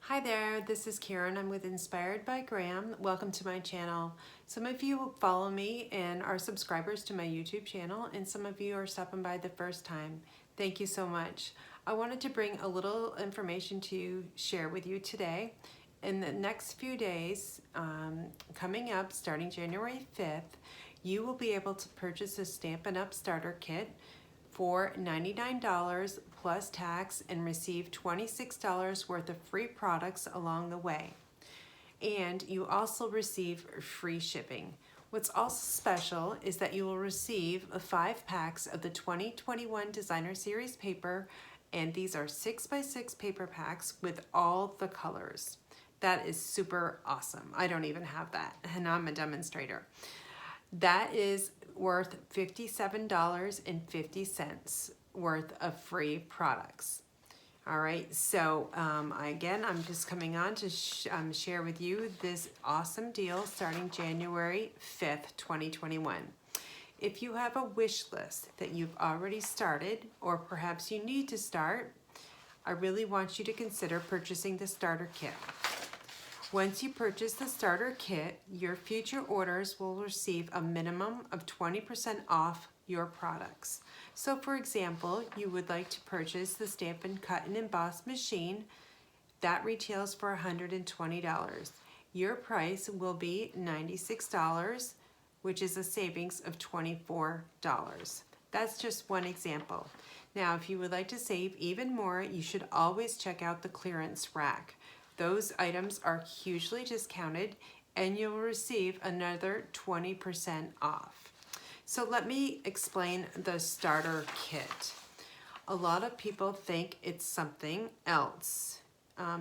Hi there, this is Karen. I'm with Inspired by Graham. Welcome to my channel. Some of you follow me and are subscribers to my YouTube channel, and some of you are stopping by the first time. Thank you so much. I wanted to bring a little information to share with you today. In the next few days, coming up starting January 5th, you will be able to purchase a Stampin' Up! Starter Kit for $99 plus tax and receive $26 worth of free products along the way. And you also receive free shipping. What's also special is that you will receive 5 packs of the 2021 Designer Series paper, and these are 6x6 paper packs with all the colors. That is super awesome. I don't even have that, and I'm a demonstrator. That is worth $57.50 worth of free products. All right, so again, I'm just coming on to share with you this awesome deal starting January 5th, 2021. If you have a wish list that you've already started, or perhaps you need to start, I really want you to consider purchasing the starter kit. Once you purchase the starter kit, your future orders will receive a minimum of 20% off your products. So for example, you would like to purchase the Stampin' Cut and Emboss machine that retails for $120. Your price will be $96, which is a savings of $24. That's just one example. Now, if you would like to save even more, you should always check out the clearance rack. Those items are hugely discounted, and you'll receive another 20% off. So let me explain the starter kit. A lot of people think it's something else.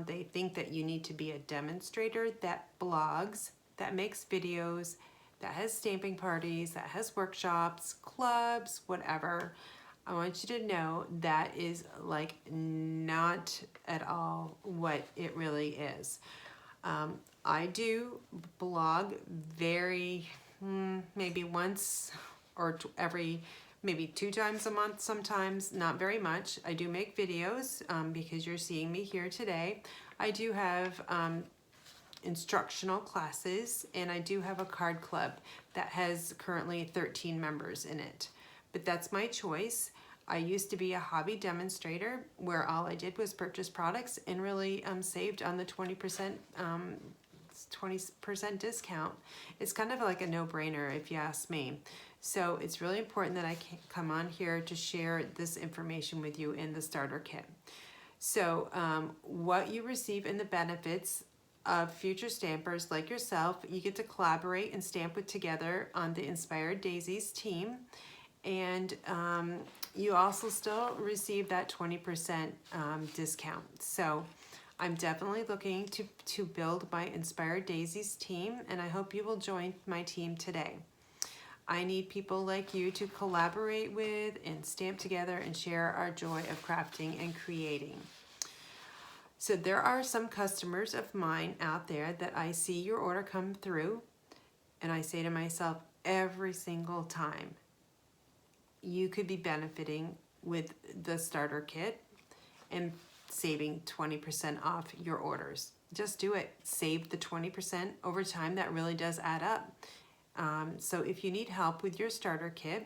They think that you need to be a demonstrator that blogs, that makes videos, that has stamping parties, that has workshops, clubs, whatever. I want you to know that is like not at all what it really is. I do blog maybe once or every, maybe 2 times a month sometimes, not very much. I do make videos because you're seeing me here today. I do have instructional classes, and I do have a card club that has currently 13 members in it. But that's my choice. I used to be a hobby demonstrator where all I did was purchase products and really saved on the 20% discount. It's kind of like a no-brainer if you ask me. So it's really important that I can come on here to share this information with you in the starter kit. So what you receive in the benefits of future stampers like yourself, you get to collaborate and stamp with together on the Inspired Daisies team. And you also still receive that 20% discount. So I'm definitely looking to build my Inspired Daisies team, and I hope you will join my team today. I need people like you to collaborate with and stamp together and share our joy of crafting and creating. So there are some customers of mine out there that I see your order come through, and I say to myself every single time, you could be benefiting with the starter kit and saving 20% off your orders. Just do it. Save the 20% over time. That really does add up. So if you need help with your starter kit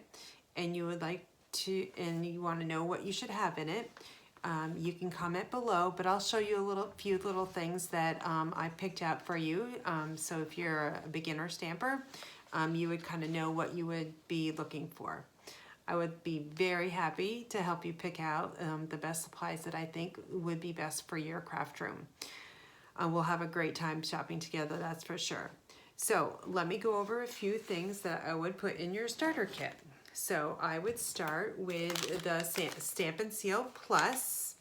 and you would like to, and you want to know what you should have in it, you can comment below, but I'll show you a few little things that I picked out for you. So if you're a beginner stamper, you would kind of know what you would be looking for. I would be very happy to help you pick out the best supplies that I think would be best for your craft room. We'll have a great time shopping together, that's for sure. So let me go over a few things that I would put in your starter kit. So I would start with the Stampin' Seal Plus.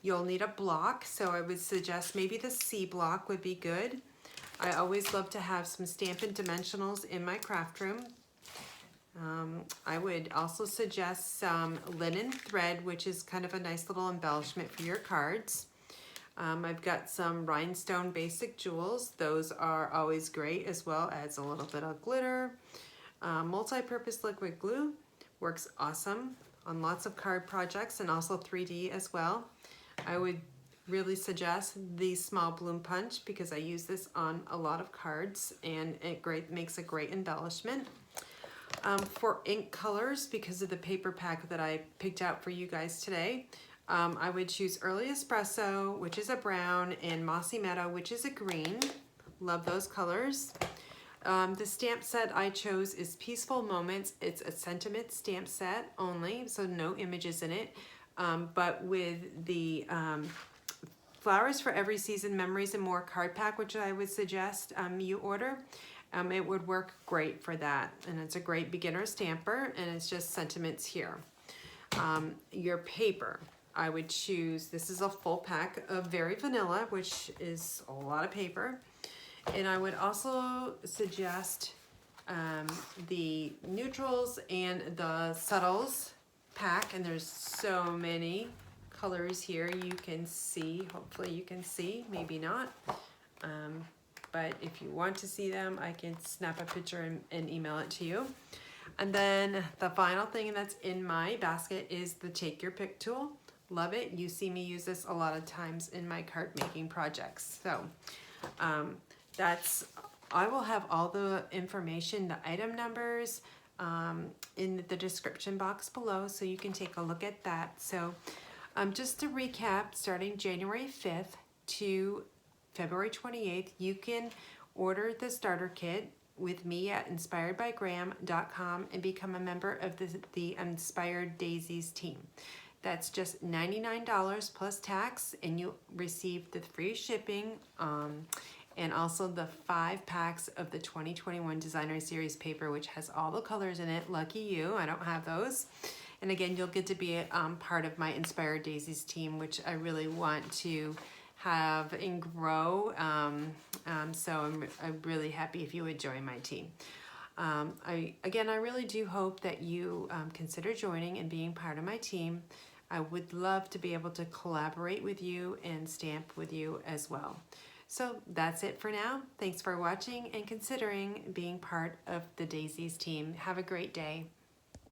You'll need a block, so I would suggest maybe the C block would be good. I always love to have some Stampin' Dimensionals in my craft room. I would also suggest some linen thread, which is kind of a nice little embellishment for your cards. I've got some rhinestone basic jewels. Those are always great, as well as a little bit of glitter. Multi-purpose liquid glue works awesome on lots of card projects and also 3D as well. I would really suggest the small bloom punch because I use this on a lot of cards and it makes a great embellishment. For ink colors, because of the paper pack that I picked out for you guys today, I would choose Early Espresso, which is a brown, and Mossy Meadow, which is a green. Love those colors. The stamp set I chose is Peaceful Moments. It's a sentiment stamp set only, so no images in it. But with the Flowers for Every Season, Memories and More card pack, which I would suggest you order, it would work great for that. And it's a great beginner stamper, and it's just sentiments here. Your paper, I would choose, this is a full pack of Very Vanilla, which is a lot of paper. And I would also suggest the neutrals and the subtles pack, and there's so many colors here you can see. Hopefully you can see, maybe not. But if you want to see them, I can snap a picture and email it to you. And then the final thing that's in my basket is the Take Your Pick tool. Love it. You see me use this a lot of times in my card making projects. So I will have all the information, the item numbers, in the description box below, so you can take a look at that. So just to recap, starting January 5th to February 28th, you can order the starter kit with me at inspiredbygraham.com and become a member of the Inspired Daisies team. That's just $99 plus tax, and you receive the free shipping and also the 5 packs of the 2021 Designer Series paper, which has all the colors in it. Lucky you, I don't have those. And again, you'll get to be part of my Inspired Daisies team, which I really want to have and grow. So I'm really happy if you would join my team. I really do hope that you consider joining and being part of my team. I would love to be able to collaborate with you and stamp with you as well. So that's it for now. Thanks for watching and considering being part of the Daisies team. Have a great day.